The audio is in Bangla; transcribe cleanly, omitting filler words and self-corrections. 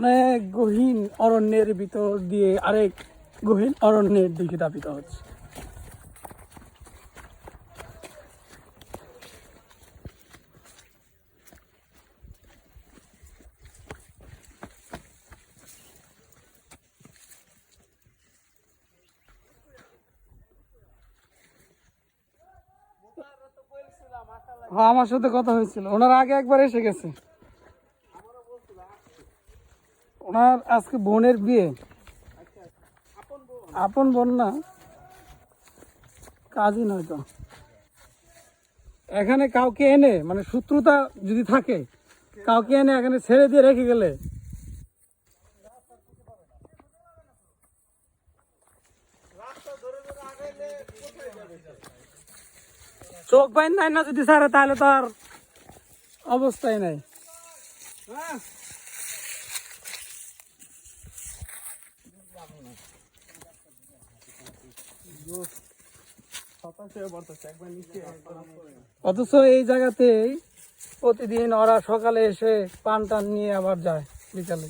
অনেক গহীন অরণ্যের ভিতর দিয়ে আরেক গহীন অরণ্যের দিকে ধাবিত হচ্ছে। হ্যাঁ, আমার সাথে কথা হয়েছিল, ওনার আগে একবার এসে গেছে। ওনার আজকে বোনের বিয়ে। আপন বোন না, কাজই নয়তো। এখানে কাউকে এনে মানে শত্রুতা যদি থাকে, কাউকে এনে এখানে ছেড়ে দিয়ে রেখে গেলে চোখ বাইন নাই না যদি ছাড়ে তাহলে তো আর অবস্থাই নাই। অথচ এই জায়গাতেই প্রতিদিন ওরা সকালে এসে পান টান নিয়ে আবার যায় বিকালে।